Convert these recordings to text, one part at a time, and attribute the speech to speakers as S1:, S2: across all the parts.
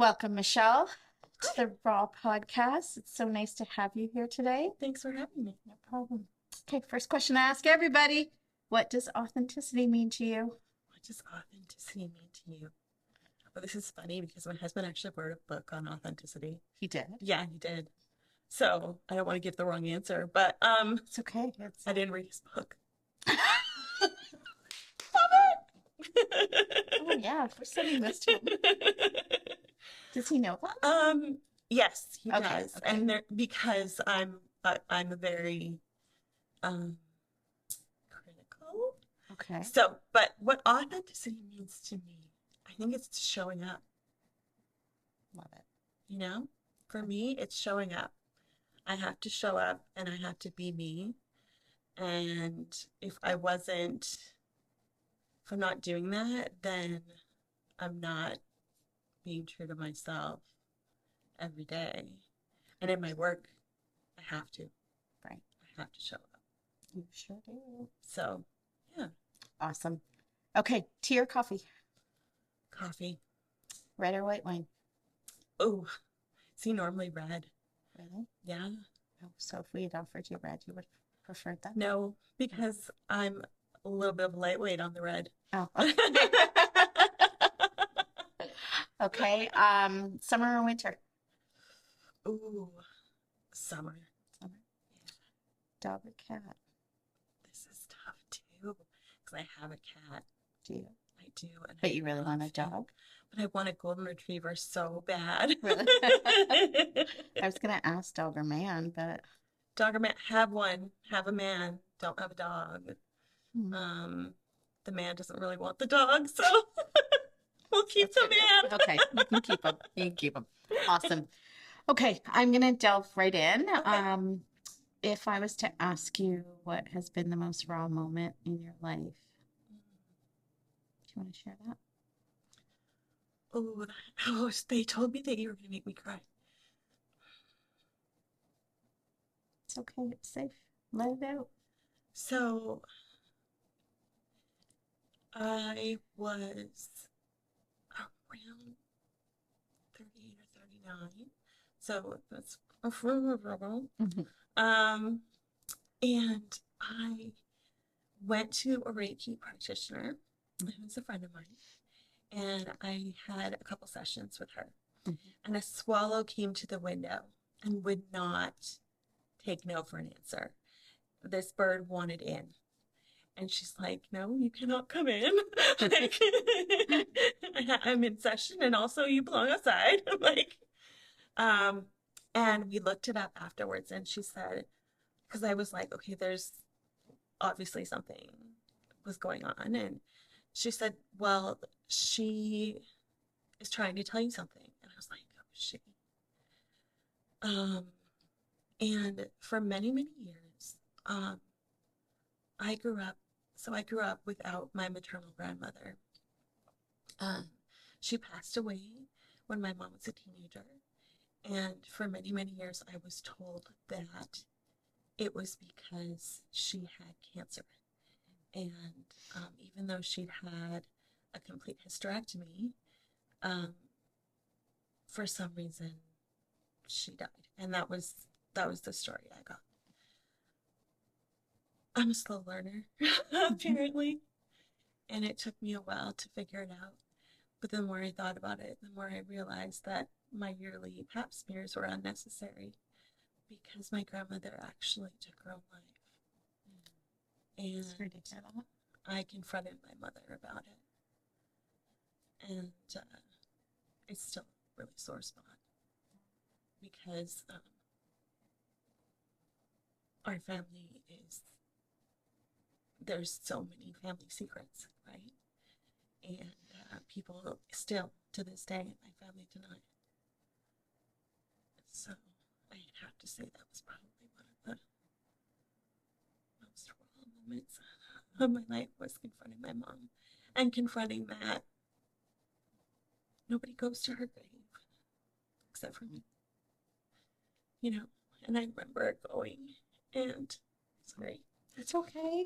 S1: Welcome, Michelle, to the Raw podcast. It's so nice to have you here today.
S2: Thanks for having me.
S1: No problem. Okay, first question I ask everybody. What does authenticity mean to you?
S2: What does authenticity mean to you? Well, this is funny because my husband actually wrote a book on authenticity.
S1: He did.
S2: Yeah, he did. So I don't want to give the wrong answer, but
S1: It's okay.
S2: I didn't read his book.
S1: Oh yeah, we're sending this to him. Does he know that?
S2: Yes, he
S1: Okay,
S2: does,
S1: okay.
S2: and because I'm a very critical.
S1: Okay.
S2: So, but what authenticity means to me, I think it's showing up.
S1: Love it.
S2: You know, for me, it's showing up. I have to show up and I have to be me. And if I'm not doing that, then I'm not being true to myself every day. And in my work, I have to.
S1: Right.
S2: I have to show up.
S1: You sure do.
S2: So, yeah,
S1: Awesome. Okay, tea or coffee?
S2: coffee.
S1: Red or white wine?
S2: Oh, see, normally red.
S1: Really?
S2: Yeah.
S1: Oh, so if we had offered you red, you would have preferred that?
S2: No, because I'm a little bit of a lightweight on the red.
S1: Oh, okay. Okay. Summer or winter?
S2: Ooh, summer.
S1: Summer. Dog or cat?
S2: This is tough too, because I have a cat.
S1: Do you?
S2: I do, and
S1: But
S2: I
S1: you really
S2: love
S1: want a
S2: him.
S1: dog?
S2: But I want a golden retriever so bad.
S1: Really? I was gonna ask dog or man, but
S2: Dog or man, have one. Have a man. Don't have a dog.
S1: hmm,
S2: Um, the man doesn't really want the dog, so we'll keep
S1: that's
S2: the
S1: good.
S2: man.
S1: Okay, you can keep them. You can keep them. Awesome. Okay, I'm gonna delve right in.
S2: Okay.
S1: If I was to ask you what has been the most raw moment in your life, do you want to share that?
S2: Oh, they told me that you were gonna make me cry.
S1: It's okay. It's safe. Let it out.
S2: So I was around 38 or 39. So that's a forever.
S1: Mhm.
S2: Um, and I went to a Reiki practitioner who's a friend of mine, and I had a couple sessions with her.
S1: Mhm.
S2: And a swallow came to the window and would not take no for an answer. This bird wanted in. And she's like, no, you cannot come in. Like, I'm in session and also you belong outside. Like, um, and we looked it up afterwards and she said, because I was like, okay, there's obviously something was going on. And she said, well, she is trying to tell you something. And I was like, oh, she. Um, and for many, many years, I grew up, I grew up without my maternal grandmother. Um, she passed away when my mom was a teenager. And for many, many years, I was told that it was because she had cancer. And even though she'd had a complete hysterectomy, um, for some reason, she died. And that was the story I got. I'm a slow learner, apparently, and it took me a while to figure it out. But the more I thought about it, the more I realized that my yearly pap smears were unnecessary because my grandmother actually took her own life. And
S1: Sorry to hear that.
S2: I confronted my mother about it. And it's still a really sore spot because our family there's so many family secrets, right? And people still, to this day, in my family deny it. So I have to say that was probably one of the most raw moments of my life was confronting my mom and confronting that nobody goes to her grave except for me, you know. And I remember going and sorry.
S1: It's okay.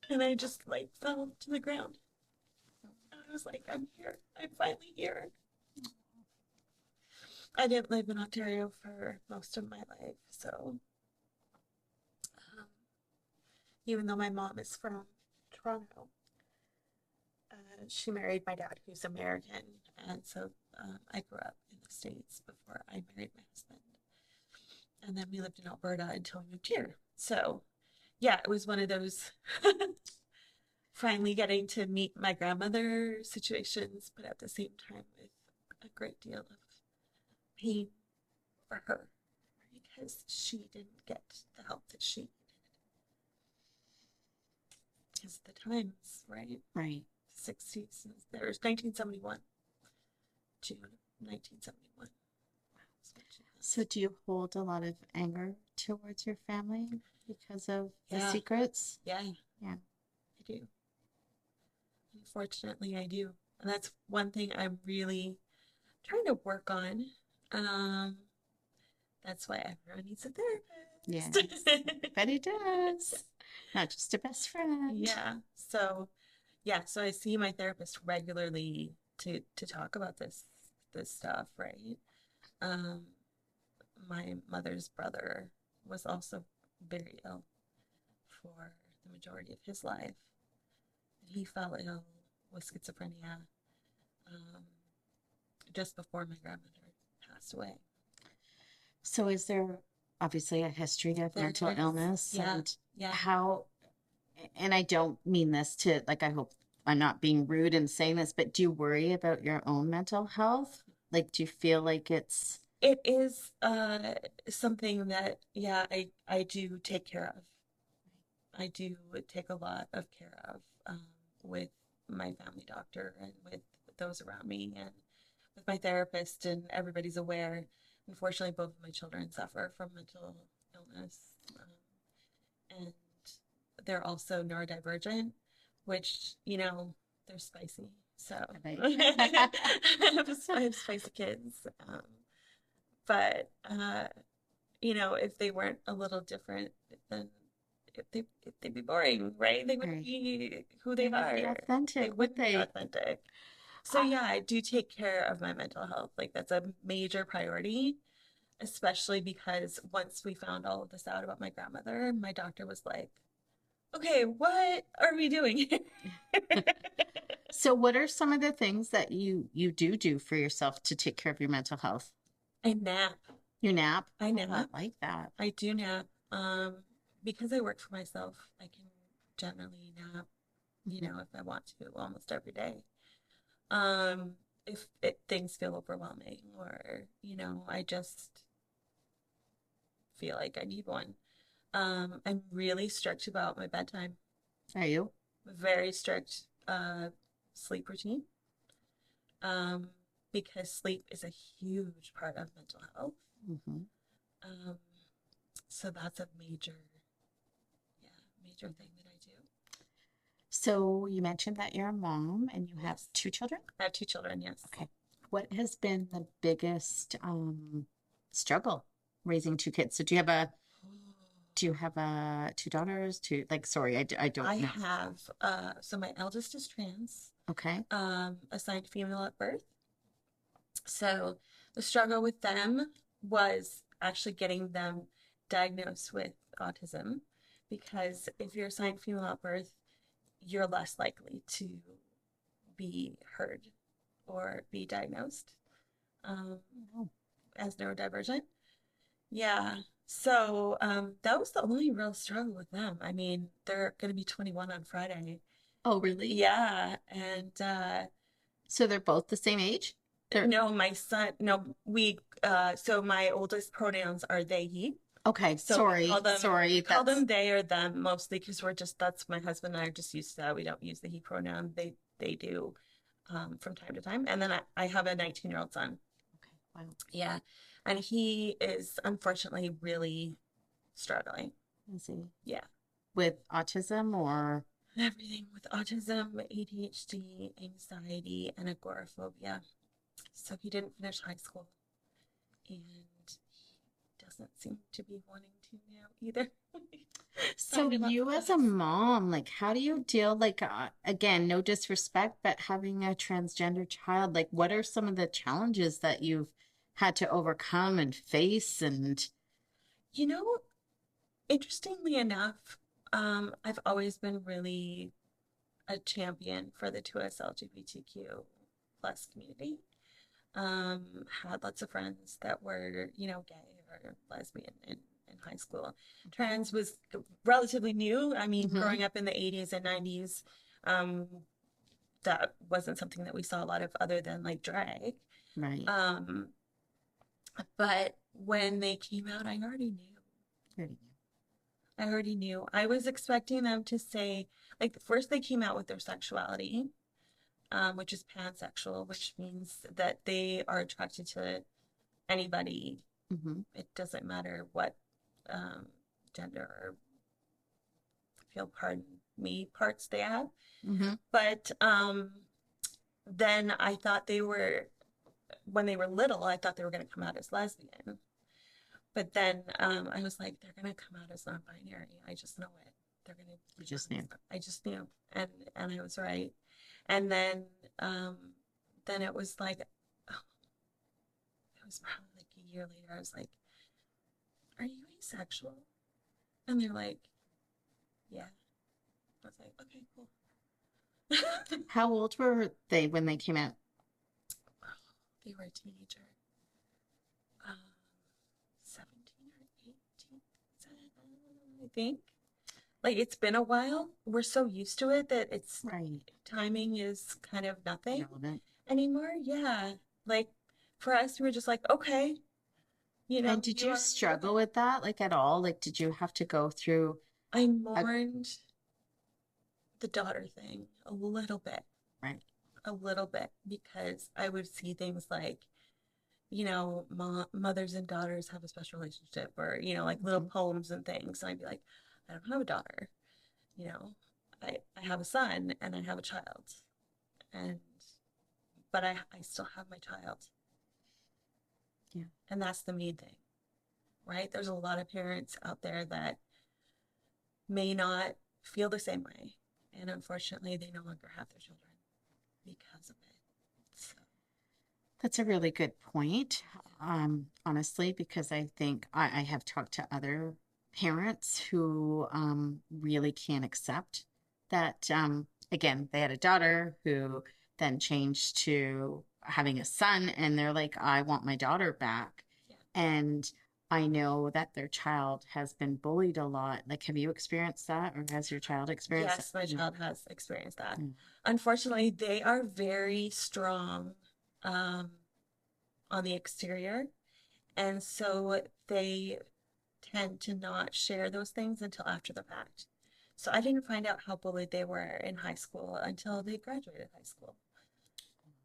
S2: and I just like fell to the ground. I was like, I'm here. I'm finally here. I didn't live in Ontario for most of my life, so um, even though my mom is from Toronto, she married my dad, who's American, and so I grew up in the States before I married my husband, and then we lived in Alberta until we moved here. So yeah, it was one of those finally getting to meet my grandmother situations, but at the same time with a great deal of pain for her because she didn't get the help that she needed. Because the times, right?
S1: Right.
S2: 60s. There was 1971, June 1971.
S1: So do you hold a lot of anger towards your family because of the
S2: Yeah,
S1: secrets?
S2: yeah,
S1: Yeah.
S2: I do. Unfortunately, I do. And that's one thing I'm really trying to work on. Um, that's why everyone needs a
S1: Yes.
S2: therapist.
S1: But it does. Not just a best friend.
S2: Yeah. So, yeah, so I see my therapist regularly to talk about this stuff, right? Um, my mother's brother was also very ill for the majority of his life. He fell ill with schizophrenia um, just before my grandmother passed away.
S1: So is there obviously a history of
S2: There
S1: mental
S2: is,
S1: illness
S2: yeah,
S1: and
S2: yeah.
S1: how, and I don't mean this to, like, I hope I'm not being rude in saying this, but do you worry about your own mental health? Like, do you feel like it's,
S2: It is something that, yeah, I do take care of. I do take a lot of care of with my family doctor and with those around me and with my therapist, and everybody's aware. Unfortunately, both of my children suffer from mental illness, and they're also neurodivergent, which, they're spicy. So I have spicy kids. But, if they weren't a little different, then they'd be boring, right? They wouldn't
S1: right?
S2: be who
S1: They
S2: they
S1: wouldn't be
S2: are. They
S1: authentic, would
S2: wouldn't be
S1: they?
S2: authentic. So yeah, I do take care of my mental health. Like that's a major priority, especially because once we found all of this out about my grandmother, my doctor was like, "Okay, what are we doing here?"
S1: So what are some of the things that you do for yourself to take care of your mental health?
S2: I nap.
S1: You nap?
S2: I
S1: Oh, I
S2: nap.
S1: like that.
S2: I do nap. Because I work for myself, I can generally nap,
S1: Mhm.
S2: if I want to, almost every day. If things feel overwhelming or, I just feel like I need one. I'm really strict about my bedtime.
S1: Are you?
S2: Very strict sleep routine. Um, because sleep is a huge part of mental health.
S1: Hmm.
S2: Um, so that's a major thing that I do.
S1: So you mentioned that you're a mom and you have
S2: Yes.
S1: two children?
S2: I have two children, yes.
S1: Okay. What has been the biggest struggle raising two kids? So do you have two daughters? Two, like, sorry, I don't
S2: I
S1: know.
S2: have so my eldest is trans,
S1: Okay.
S2: assigned female at birth. So the struggle with them was actually getting them diagnosed with autism because if you're assigned female at birth, you're less likely to be heard or be diagnosed um,
S1: Oh,
S2: as neurodivergent. Yeah. So that was the only real struggle with them. I mean, they're going to be 21 on Friday.
S1: oh, really?
S2: Yeah. And
S1: So they're both the same age? They're
S2: no, my son, no, so my oldest pronouns are they, he.
S1: okay.
S2: So we call
S1: Sorry.
S2: them they or them mostly because that's my husband and I are just used to that. We don't use the he pronoun. They do from time to time. And then I have a 19-year-old son.
S1: Okay. Wow.
S2: Yeah. And he is unfortunately really struggling.
S1: Is he
S2: Yeah.
S1: with autism or?
S2: Everything with autism, ADHD, anxiety, and agoraphobia. So he didn't finish high school and he doesn't seem to be wanting to now either.
S1: So
S2: Signing up
S1: you
S2: for
S1: as a
S2: class.
S1: mom, like how do you deal like again, no disrespect, but having a transgender child, like what are some of the challenges that you've had to overcome and face and
S2: You know, interestingly enough, I've always been really a champion for the 2S LGBTQ plus community. Had lots of friends that were, gay or lesbian in high school. Trans was relatively new. I mean,
S1: Mhm.
S2: growing up in the 80s and 90s, um, that wasn't something that we saw a lot of other than like drag.
S1: Right.
S2: Um, but when they came out, I already knew.
S1: Very
S2: I already knew. I was expecting them to say, like, first they came out with their sexuality, which is pansexual, which means that they are attracted to anybody.
S1: new. Hmm.
S2: It doesn't matter what um, gender or, if you'll pardon me, parts they have.
S1: Hmm.
S2: But then I thought they were, when they were little, I thought they were going to come out as lesbian. But then I was like, they're going to come out as non-binary. I just know it. They're going
S1: You
S2: to come
S1: just
S2: out
S1: knew.
S2: as, I just knew. And I was right. And um, then it was like, oh, it was probably like a year later. I was like, are you asexual? And they're like, yeah. I was like, okay, cool.
S1: How old were they when they came out?
S2: They were a teenager. Um, 17 or 18, I think. Like it's been a while. We're so used to it that it's
S1: Right.
S2: timing is kind of nothing
S1: Irrelevant.
S2: anymore. Yeah. Like for us, we were just like, okay,
S1: And did
S2: you
S1: you
S2: are who you
S1: struggle
S2: are.
S1: with that like at all? Like did you have to go through
S2: I
S1: a
S2: mourned the daughter thing
S1: right?
S2: a little bit, because I would see things like, mothers and daughters have a special relationship, or, like little
S1: Hmm.
S2: poems and things. And I'd be like, I don't have a daughter, you know, I have a son and I have a child. And, but I still have my child.
S1: Yeah.
S2: And that's the main thing, right? There's a lot of parents out there that may not feel the same way. And unfortunately, they no longer have their children because of it. So,
S1: That's a really good point, honestly, because I think I have talked to other parents who really can't accept that. Again, they had a daughter who then changed to having a son, and they're like, I want my daughter back.
S2: yeah.
S1: And I know that their child has been bullied a lot. Like, have you experienced that, or has your child experienced that?
S2: Yes, my
S1: Yeah.
S2: child has experienced that.
S1: Mm.
S2: Unfortunately, they are very strong um, on the exterior. And so they tend to not share those things until after the fact. So I didn't find out how bullied they were in high school until they graduated high school,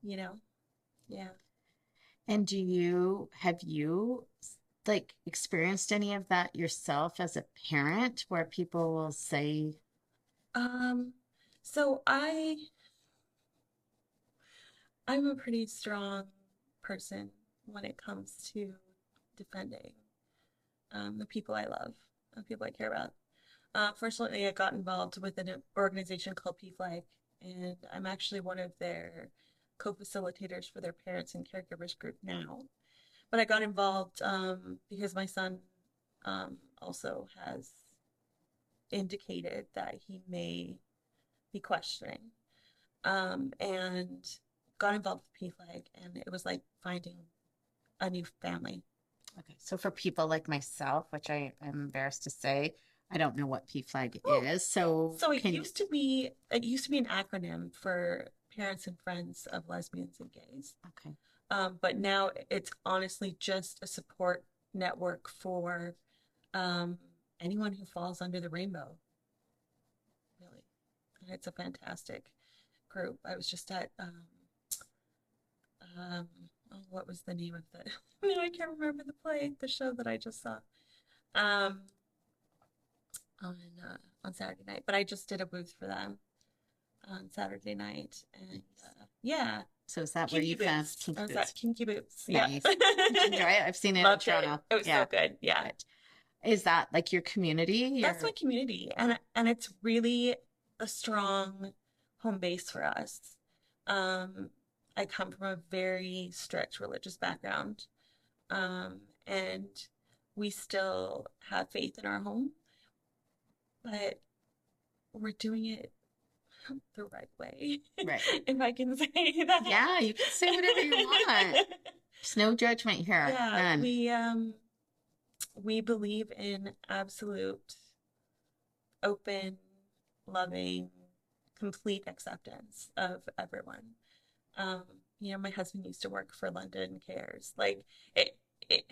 S2: you know? Yeah.
S1: And have you like experienced any of that yourself as a parent where people will say,
S2: Um, so I'm a pretty strong person when it comes to defending the people I love, the people I care about. Fortunately, I got involved with an organization called PFLAG, and I'm actually one of their co-facilitators for their parents and caregivers group now. But I got involved because my son also has indicated that he may be questioning, and got involved with PFLAG, and it was like finding a new family.
S1: okay, so for people like myself, which I am embarrassed to say, I don't know what PFLAG
S2: Oh,
S1: is. So
S2: so
S1: can you,
S2: it used to be an acronym for Parents and Friends of Lesbians and Gays.
S1: okay,
S2: But now it's honestly just a support network for um, anyone who falls under the rainbow, really. And it's a fantastic group. I was just at, um, oh, what was the name of the, no, I can't remember the show that I just saw um, on, on Saturday night, but I just did a booth for them on Saturday night. And
S1: nice.
S2: yeah.
S1: So is that where
S2: Kinky
S1: you found
S2: Boots.
S1: Kinky
S2: I was
S1: Boots?
S2: at Kinky Boots. Yeah.
S1: Nice. Did you enjoy it? I've seen it in
S2: Loved it.
S1: Toronto.
S2: It was so
S1: Yeah.
S2: good. Yeah.
S1: Good. Is that like your community?
S2: That's my
S1: Your
S2: community. And it's really a strong home base for us. Um, I come from a very strict religious background. And we still have faith in our home, but we're doing it the right way,
S1: right.
S2: if I can say that.
S1: Yeah, you can say whatever you want. There's no judgment here.
S2: Yeah,
S1: None.
S2: we believe in absolute open, loving, complete acceptance of everyone. Um, my husband used to work for London Cares. Like it, it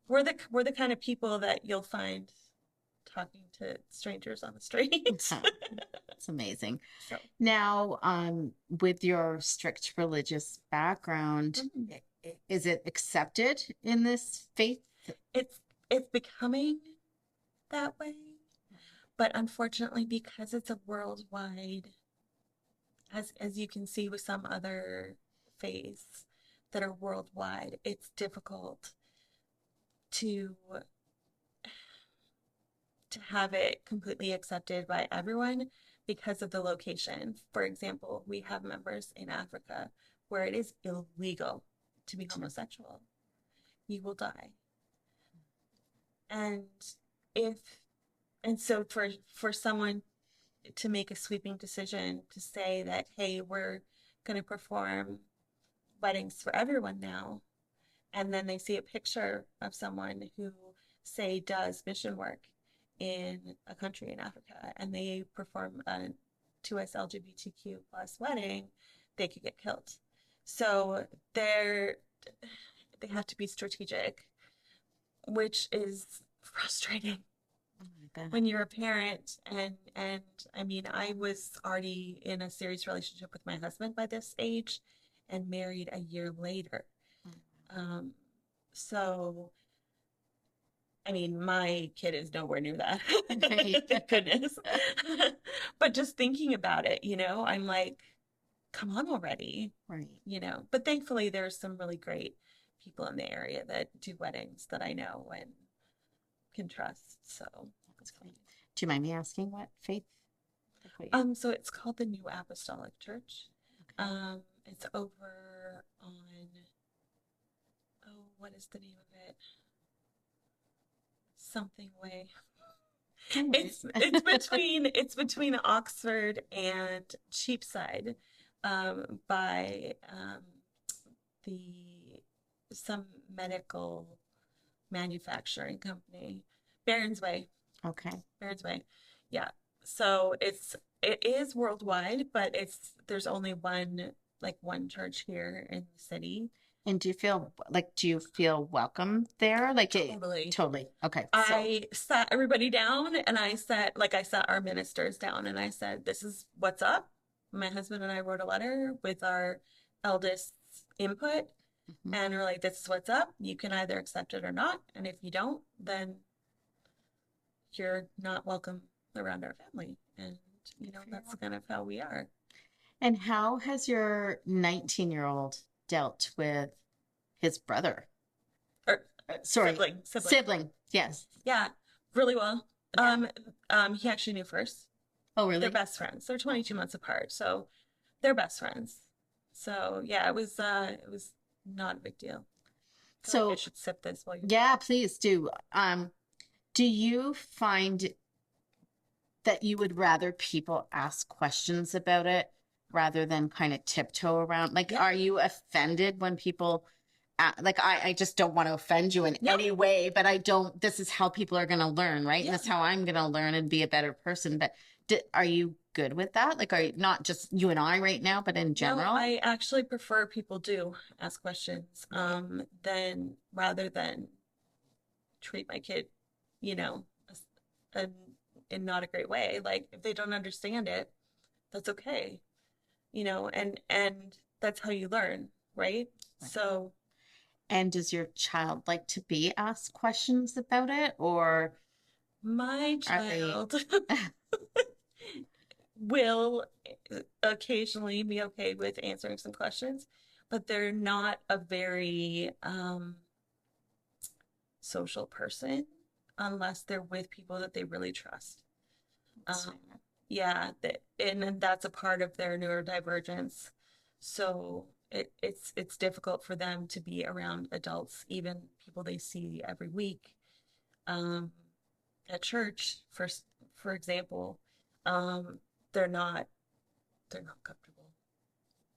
S2: we're the kind of people that you'll find talking to strangers on the street.
S1: That's amazing.
S2: So
S1: Now, with your strict religious background,
S2: mhm.
S1: is it accepted in this faith?
S2: it's becoming that way, but unfortunately, because it's a worldwide, as you can see with some other faiths that are worldwide, it's difficult to have it completely accepted by everyone because of the location. For example, we have members in Africa where it is illegal to be homosexual. You will die. And if and so for someone to make a sweeping decision to say that, hey, we're going to perform weddings for everyone now, and then they see a picture of someone who, say, does mission work in a country in Africa, and they perform a 2S LGBTQ plus wedding, they could get killed. So they have to be strategic, which is frustrating
S1: Oh my God.
S2: when you're a parent. And I mean, I was already in a serious relationship with my husband by this age and married a year later. Um, so I mean, my kid is nowhere near that.
S1: Right.
S2: Thank goodness. But just thinking about it, I'm like, come on already,
S1: Right.
S2: But thankfully, there's some really great people in the area that do weddings that I know and can trust. So
S1: That's
S2: it's fine.
S1: great. Do you mind me asking what faith?
S2: So it's called the New Apostolic Church.
S1: Okay.
S2: It's over on, oh, what is the name of it? Something way.
S1: No
S2: It's
S1: worries.
S2: it's between Oxford and Cheapside, by the some medical manufacturing company, Barron's Way.
S1: Okay.
S2: Barron's Way, yeah. So it is worldwide, but there's only one church here in the city.
S1: And do you feel welcome there?
S2: Totally.
S1: Totally. Okay. So,
S2: I sat everybody down and I sat our ministers down and I said, this is what's up. My husband and I wrote a letter with our eldest input
S1: mhm.
S2: and we're like, this is what's up. You can either accept it or not. And if you don't, then you're not welcome around our family. And,
S1: Good for
S2: that's
S1: you.
S2: kind of how we are.
S1: And how has your 19-year-old dealt with his brother?
S2: Or
S1: Sorry,
S2: sibling.
S1: sibling. Yes.
S2: Yeah, really well.
S1: Yeah.
S2: He actually knew first.
S1: Oh,
S2: They're
S1: really?
S2: best friends. They're 22 months apart, so they're best friends. So yeah, it was not a big deal. I feel like I
S1: So,
S2: should sip this while you're
S1: yeah, please do. Do you find that you would rather people ask questions about it rather than kind of tiptoe around? Like,
S2: yeah.
S1: are you offended when people, I just don't want to offend you in
S2: No.
S1: any way, but this is how people are going to learn, right? And
S2: Yeah.
S1: that's how I'm going to learn and be a better person. But are you good with that? Like, are you not just you and I right now, but in
S2: No,
S1: general?
S2: I actually prefer people do ask questions, than rather than treat my kid, you know, a, in not a great way. Like if they don't understand it, that's okay, and that's how you learn, right?
S1: Right.
S2: So
S1: And does your child like to be asked questions about it, or
S2: my
S1: are they?
S2: child will occasionally be okay with answering some questions, but they're not a very social person unless they're with people that they really trust.
S1: That's
S2: Um,
S1: fair.
S2: yeah, and that's a part of their neurodivergence. So it's difficult for them to be around adults, even people they see every week. Um, at church, for example, um, they're not they're not comfortable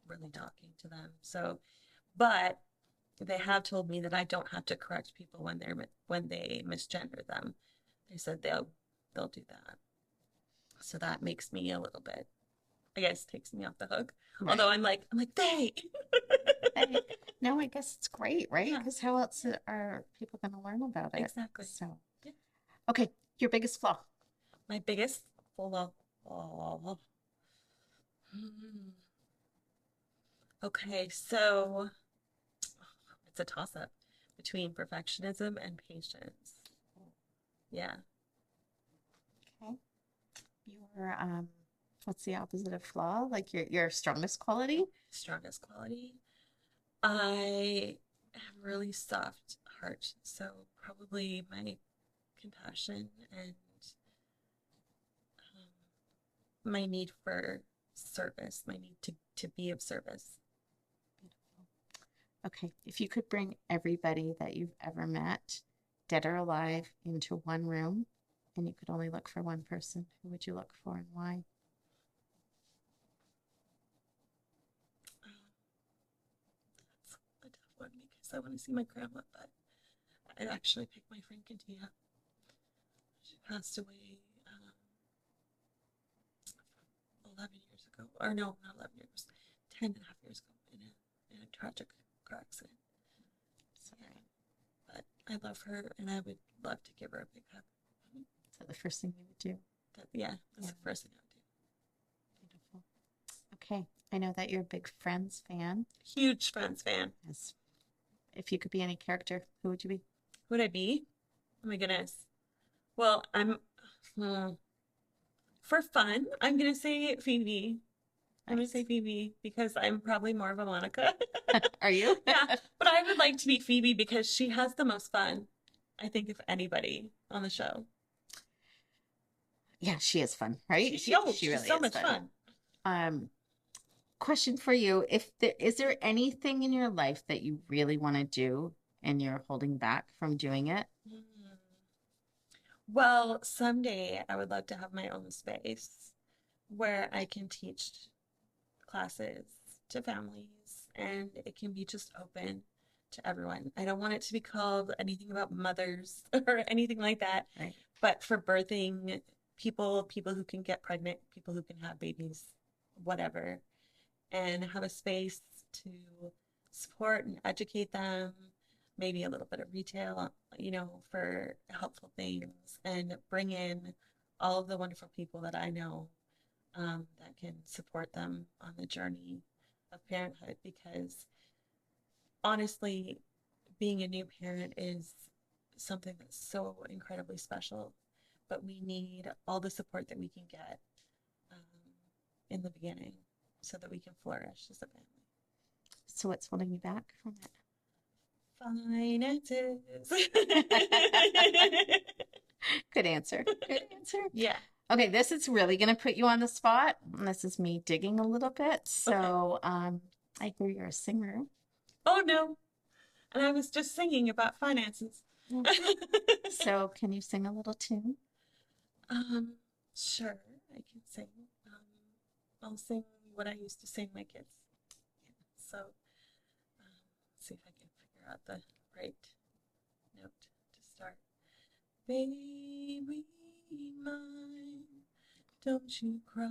S2: really talking to them. So, but they have told me that I don't have to correct people when they misgender them. They said they'll do that. So that makes me a little bit, I guess, takes me off the hook. Although
S1: Right.
S2: I'm like they.
S1: Hey, no, I guess it's great, right?
S2: Yeah,
S1: Because how else are people going to learn about it?
S2: exactly.
S1: So,
S2: Yeah.
S1: okay, your biggest flaw.
S2: My biggest flaw. Oh. Okay, so it's a toss up between perfectionism and patience. Yeah,
S1: Okay. Your what's the opposite of flaw? Like your strongest quality?
S2: strongest quality. I have really soft heart, so probably my compassion and my need for service, my need to be of service.
S1: Beautiful. Okay, if you could bring everybody that you've ever met, dead or alive, into one room, and you could only look for one person, who would you look for and why?
S2: That's a tough one because I want to see my grandma, but I'd actually pick my friend Katia. She passed away 11 years ago. Or no, not 11 years, 10 and a half years ago in a tragic car accident. Yeah,
S1: Sorry.
S2: but I love her and I would love to give her a big hug.
S1: Is that the first thing you would do?
S2: Yeah, that's
S1: Yeah,
S2: the first thing I would do.
S1: beautiful. Okay, I know that you're a big Friends fan.
S2: Huge Friends fan.
S1: As if you could be any character, who would you be?
S2: Who would I be? Oh my goodness. Well, hmm, for fun, I'm gonna say Phoebe. I'm gonna say
S1: Nice.
S2: Phoebe because I'm probably more of a Monica.
S1: Are you?
S2: Yeah, but I would like to be Phoebe because she has the most fun, I think, of anybody on the show.
S1: Yeah, she is fun, right? She
S2: She's
S1: really
S2: so
S1: is
S2: much
S1: fun.
S2: fun.
S1: Um, Question for you. If there is there anything in your life that you really want to do and you're holding back from doing it?
S2: Mm. Well, someday I would love to have my own space where I can teach classes to families and it can be just open to everyone. I don't want it to be called anything about mothers or anything like that,
S1: Right.
S2: but for birthing people, people who can get pregnant, people who can have babies, whatever, and have a space to support and educate them, maybe a little bit of retail, for helpful things, and bring in all of the wonderful people that I know that can support them on the journey of parenthood. Because honestly, being a new parent is something that's so incredibly special, but we need all the support that we can get um, in the beginning so that we can flourish as a family.
S1: So what's holding you back from
S2: Finances.
S1: it? Good answer. Good answer.
S2: Yeah.
S1: Okay, this is really going to put you on the spot. This is me digging a little bit.
S2: Okay.
S1: So, I hear you're a singer.
S2: Oh no. And I was just singing about finances.
S1: So, can you sing a little tune?
S2: um, sure, I can sing. I'll sing what I used to sing my kids. So, let's see if I can figure out the right note to start. Baby mine, don't you cry.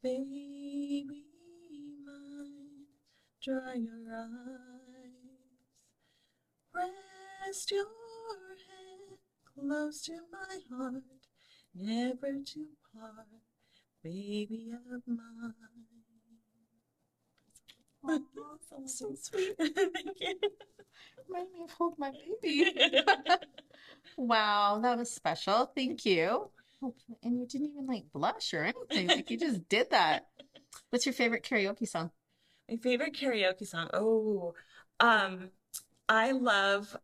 S2: Baby mine, dry your eyes. Rest your head close to my heart, never to part, baby of mine.
S1: Oh, so sweet.
S2: Thank you.
S1: Remind me of Hold My Baby. Wow, that was special. Thank you. And you didn't even like blush or anything. Like you just did that. What's your favorite karaoke song?
S2: My favorite karaoke song. Oh, um, I love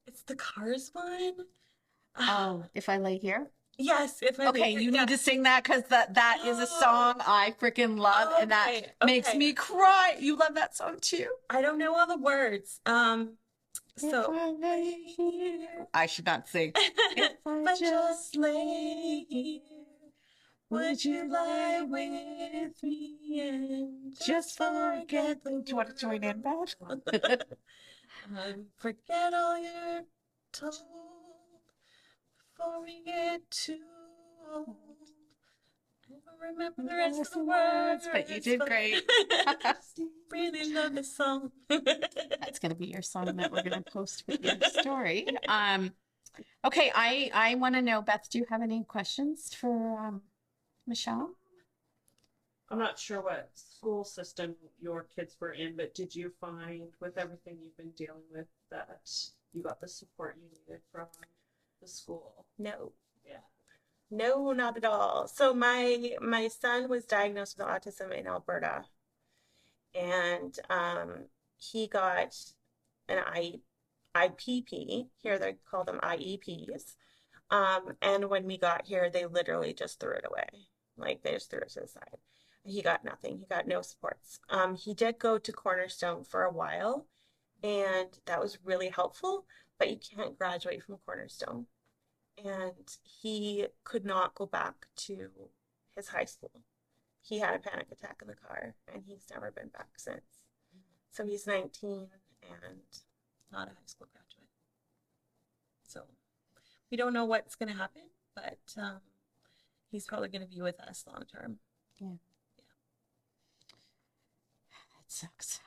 S2: it's the Cars one.
S1: Oh, If I Lay Here?
S2: Yes, if I lay
S1: Okay,
S2: here.
S1: you need to
S2: Yes.
S1: sing that because that is a song
S2: Oh,
S1: I freaking love, and that
S2: okay,
S1: makes
S2: okay.
S1: me cry. You love that song too?
S2: I don't know all the words.
S1: If
S2: So
S1: I lay
S2: lay
S1: here.
S2: here.
S1: I should not sing. If
S2: If
S1: I
S2: I
S1: just
S2: just
S1: lay
S2: lay
S1: here,
S2: here,
S1: would
S2: would
S1: you
S2: you
S1: lie
S2: lie
S1: with
S2: with
S1: me?
S2: me and
S1: Just
S2: just
S1: forget
S2: forget
S1: the.
S2: the
S1: Do you want to join in, Beth?
S2: world? Forget all you're told before we get too old. I don't remember the rest of the
S1: But you
S2: words,
S1: did
S2: but
S1: great.
S2: I just really love this song.
S1: That's going to be your song that we're going to post with your story. Okay, I want to know, Beth, do you have any questions for Michelle?
S3: I'm not sure what school system your kids were in, but did you find with everything you've been dealing with that you got the support you needed from the school?
S2: No.
S3: Yeah.
S2: No, not at all. So my son was diagnosed with autism in Alberta, and he got an IPP. Here they call them IEPs. And when we got here, they literally just threw it away. Like they just threw it to the side. He got nothing. He got no supports. He did go to Cornerstone for a while, and that was really helpful, but you can't graduate from Cornerstone. And he could not go back to his high school. He had a panic attack in the car, and he's never been back since. So he's 19 and not a high school graduate. So we don't know what's going to happen, but he's probably going to be with us long term.
S1: Yeah.
S2: Yeah.
S1: That sucks.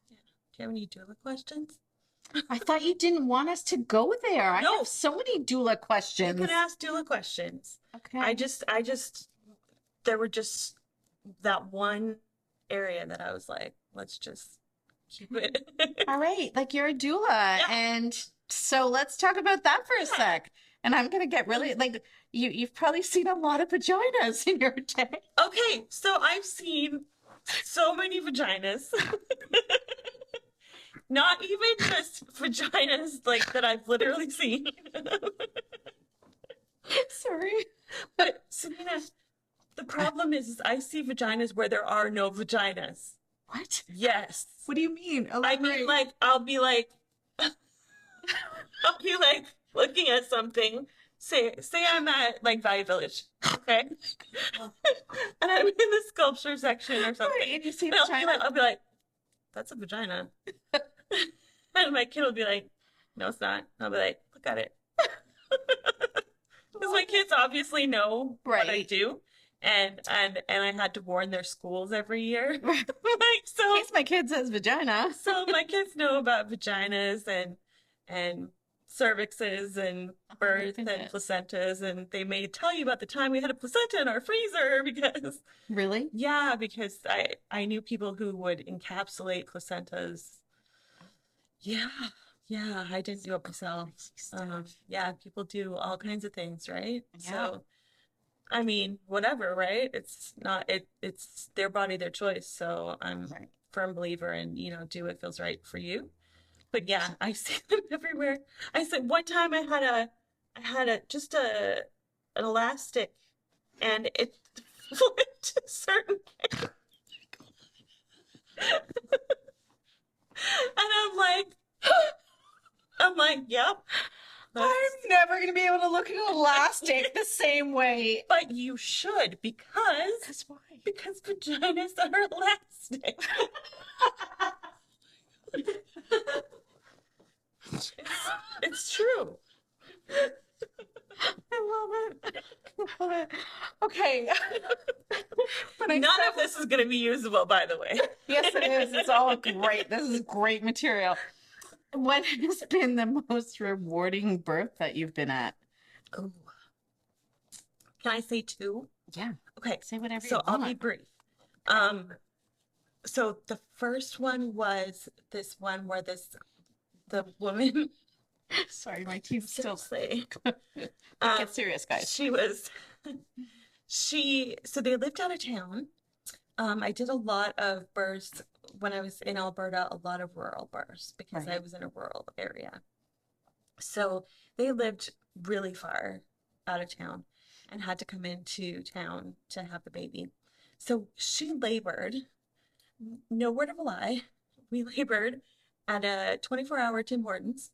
S2: Yeah. Do you have any doula questions?
S1: I thought you didn't want us to go there. I
S2: No.
S1: have so many doula
S2: You
S1: questions.
S2: can ask doula questions.
S1: Okay.
S2: I just, there were just that one area that I was like, let's just keep it.
S1: All right, like you're a doula,
S2: Yeah.
S1: and so let's talk about that for a sec. And I'm gonna get really like you've probably seen a lot of vaginas in your day.
S2: Okay, so I've seen so many vaginas. Not even just vaginas like that I've literally seen.
S1: Sorry.
S2: But Sabina, the problem is I see vaginas where there are no vaginas.
S1: What?
S2: Yes.
S1: What do you mean?
S2: I mean, like, I'll be like looking at something. Say I'm at like Value Village, okay? And I'm in the sculpture section or something.
S1: Right, and you see
S2: And
S1: vagina.
S2: I'll be like, that's a vagina. And my kid will be like, no, it's not. And I'll be like, look at it. Because my kids obviously know what I
S1: Right.
S2: do. And I had to warn their schools every year.
S1: In
S2: so
S1: case my kid says vagina.
S2: so my kids know about vaginas and cervixes and birth and
S1: goodness.
S2: placentas, and they may tell you about the time we had a placenta in our freezer because
S1: Really?
S2: because I knew people who would encapsulate placentas. Yeah, I didn't do it myself. Yeah, people do all kinds of things, right?
S1: Yeah.
S2: So I mean, whatever, right? It's their body, their choice. So I'm
S1: Right.
S2: firm believer in, do what feels right for you. But yeah, I see them everywhere. I said one time I had an elastic and it flipped a certain way. And I'm like, yep.
S1: I'm never going to be able to look at an elastic the same way.
S2: But you should because
S1: That's why.
S2: because vaginas are elastic. It's true.
S1: I love it. I love it. Okay.
S2: None of this is going to be usable, by the way.
S1: Yes, it is. It's all great. This is great material. What has been the most rewarding birth that you've been at?
S2: Ooh. Can I say two?
S1: Yeah.
S2: Okay.
S1: Say whatever you
S2: So I'll be
S1: want.
S2: brief. So the first one was this one where the woman
S1: Sorry, my team's still
S2: Seriously.
S1: get serious, guys.
S2: She was, so they lived out of town. I did a lot of births when I was in Alberta, a lot of rural births because I
S1: Right.
S2: was in a rural area. So they lived really far out of town and had to come into town to have the baby. So she labored, no word of a lie. We labored at a 24-hour Tim Hortons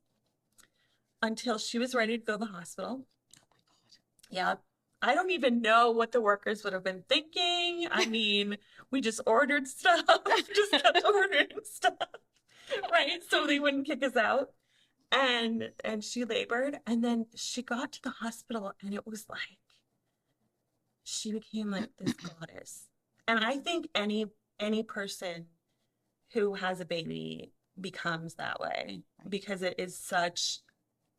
S2: until she was ready to go to the hospital. Yeah. I don't even know what the workers would have been thinking. I mean, we just ordered stuff, just kept ordering stuff, right? So they wouldn't kick us out. And she labored, and then she got to the hospital, and it was like she became like this goddess. And I think any person who has a baby becomes that way because it is such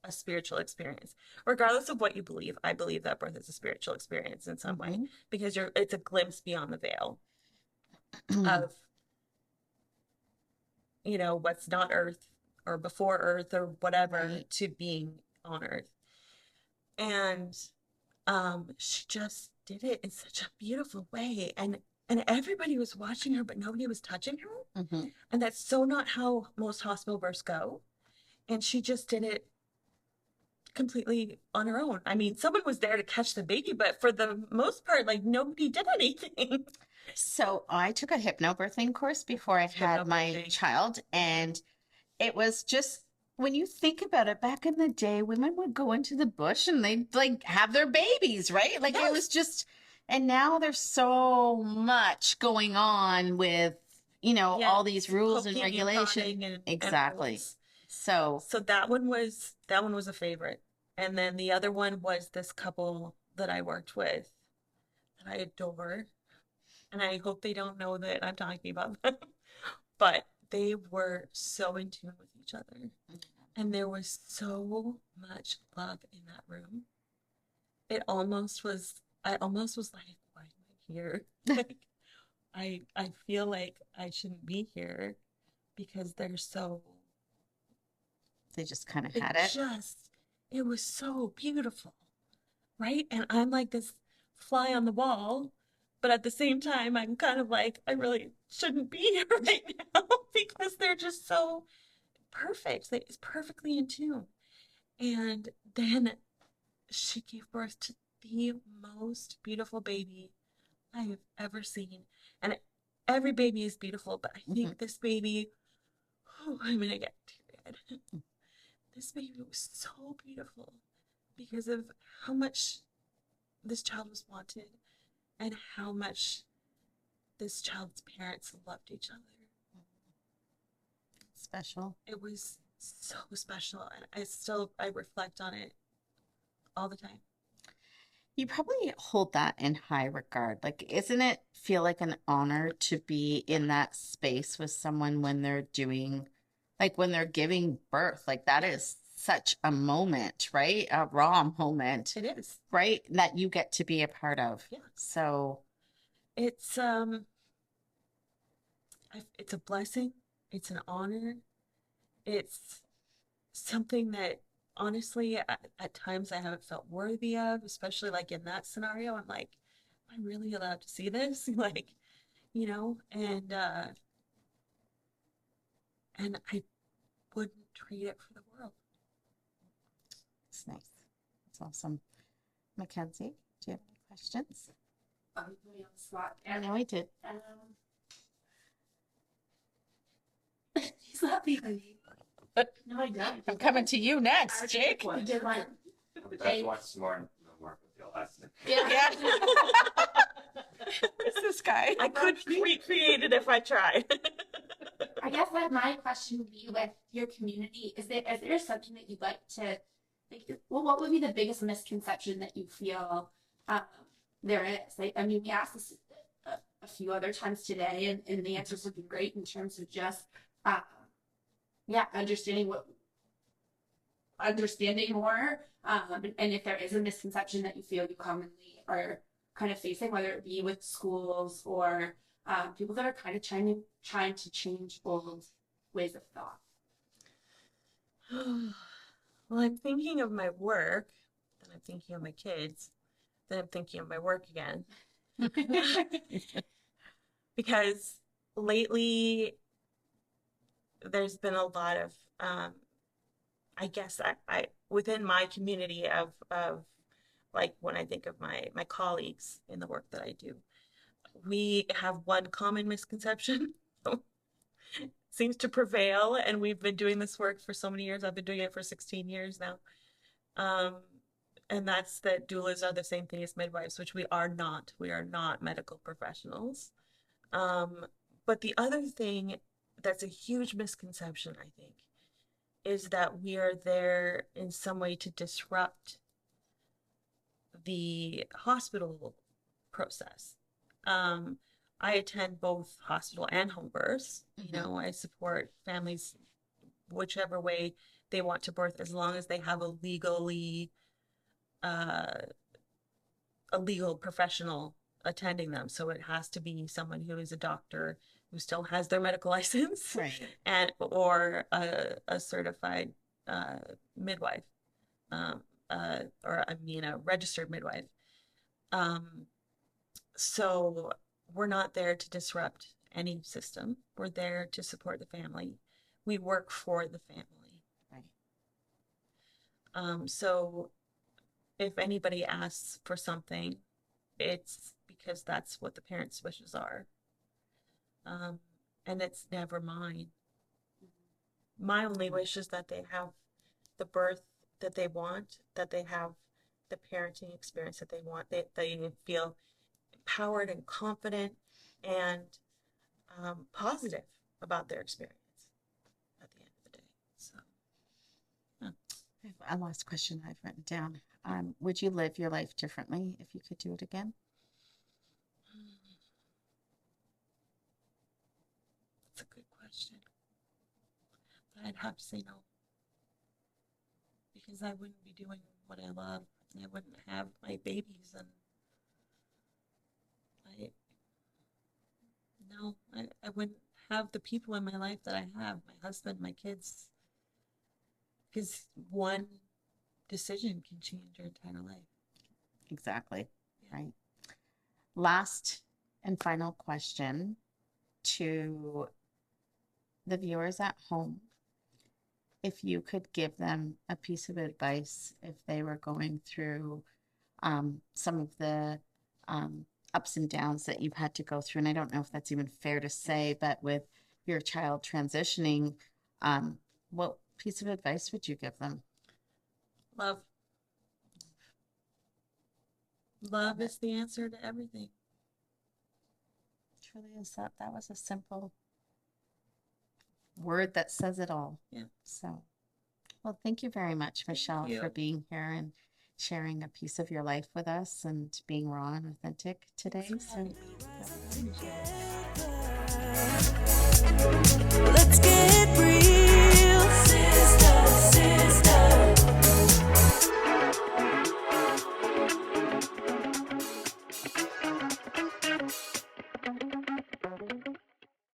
S2: a spiritual experience. Regardless of what you believe, I believe that birth is a spiritual experience in some way because it's a glimpse beyond the veil of what's not earth or before earth or whatever
S1: Right.
S2: to being on earth. And she just did it in such a beautiful way. And everybody was watching her, but nobody was touching her.
S1: Mhm.
S2: And that's so not how most hospital births go. And she just did it completely on her own. I mean, someone was there to catch the baby, but for the most part, like nobody did anything.
S1: So I took a hypnobirthing course before I had my
S2: Hypnobirthing.
S1: child, and it was just when you think about it, back in the day, women would go into the bush and they'd like have their babies, right? Like it was
S2: Yes.
S1: just, and now there's so much going on with,
S2: Yeah,
S1: all these rules and
S2: poking and
S1: regulations.
S2: prodding and
S1: Exactly.
S2: rules.
S1: So,
S2: So that one was a favorite. And then the other one was this couple that I worked with that I adore. And I hope they don't know that I'm talking about them. But they were so in tune with each other. And there was so much love in that room. I almost was like, why am I here? Like, I feel like I shouldn't be here because
S1: they just kind of
S2: it
S1: had it.
S2: just, it was so beautiful, right? And I'm like this fly on the wall, but at the same time, I'm kind of like, I really shouldn't be here right now because they're just so perfect. It's perfectly in tune. And then she gave birth to the most beautiful baby I have ever seen. And every baby is beautiful, but I
S1: Mhm.
S2: think this baby, oh, I'm gonna get teary-eyed. This baby was so beautiful because of how much this child was wanted and how much this child's parents loved each other.
S1: Special.
S2: It was so special, and I reflect on it all the time.
S1: You probably hold that in high regard. Like, isn't it feel like an honor to be in that space with someone when they're doing, like, when they're giving birth? Like, that is such a moment, right? A raw moment,
S2: It is.
S1: right? That you get to be a part of.
S2: Yeah.
S1: So,
S2: It's it's a blessing. It's an honor. It's something that honestly at times I haven't felt worthy of, especially like in that scenario. I'm like, am I really allowed to see this? Like, and I wouldn't trade it for the world.
S1: it's nice. It's awesome. Mackenzie, do you have any questions?
S4: Put me on the spot.
S1: I know I did.
S4: He's laughing at me. No, I don't.
S1: I'm coming to you next,
S4: I
S1: Jake.
S4: You did one.
S5: The judge wants some more with the lesson.
S1: Yeah. Who's this guy?
S2: I could recreate it if I tried.
S4: I guess that my question would be with your community, is there something that you'd like to, like, well, what would be the biggest misconception that you feel there is? I mean, we asked this a few other times today, and the answers would be great in terms of just, understanding more, and if there is a misconception that you feel you commonly are kind of facing, whether it be with schools or people that are kind of trying to change old ways of thought.
S2: Well, I'm thinking of my work, then I'm thinking of my kids, then I'm thinking of my work again. Because lately there's been a lot of I guess I within my community of like when I think of my colleagues in the work that I do, we have one common misconception seems to prevail, and we've been doing this work for so many years. I've been doing it for 16 years now. Um, and that's that doulas are the same thing as midwives, which we are not. We are not medical professionals. But the other thing that's a huge misconception, I think, is that we are there in some way to disrupt the hospital process. I attend both hospital and home births. You know, I support families whichever way they want to birth, as long as they have a legal professional attending them. So it has to be someone who is a doctor who still has their medical license,
S1: Right.
S2: and or a certified midwife, or I mean a registered midwife. So we're not there to disrupt any system. We're there to support the family. We work for the family.
S1: Right.
S2: So if anybody asks for something, it's because that's what the parents' wishes are. And it's never mine. My only wish is that they have the birth that they want, that they have the parenting experience that they want, they feel empowered and confident and positive about their experience at the end of the day. So,
S1: I have a last question I've written down. Would you live your life differently if you could do it again?
S2: that's a good question. But I'd have to say no. Because I wouldn't be doing what I love, and I wouldn't have my babies, and I wouldn't have the people in my life that I have, my husband, my kids, because one decision can change your entire life.
S1: Exactly.
S2: Yeah.
S1: Right. Last and final question to the viewers at home. If you could give them a piece of advice if they were going through some of the ups and downs that you've had to go through, and I don't know if that's even fair to say, but with your child transitioning, what piece of advice would you give them?
S2: Love. Love is the answer to everything.
S1: Truly is that was a simple word that says it all.
S2: Yeah.
S1: So, well, thank you very much, Michelle,
S2: you.
S1: for being here and sharing a piece of your life with us and being raw and authentic today. So,
S6: Let's get real.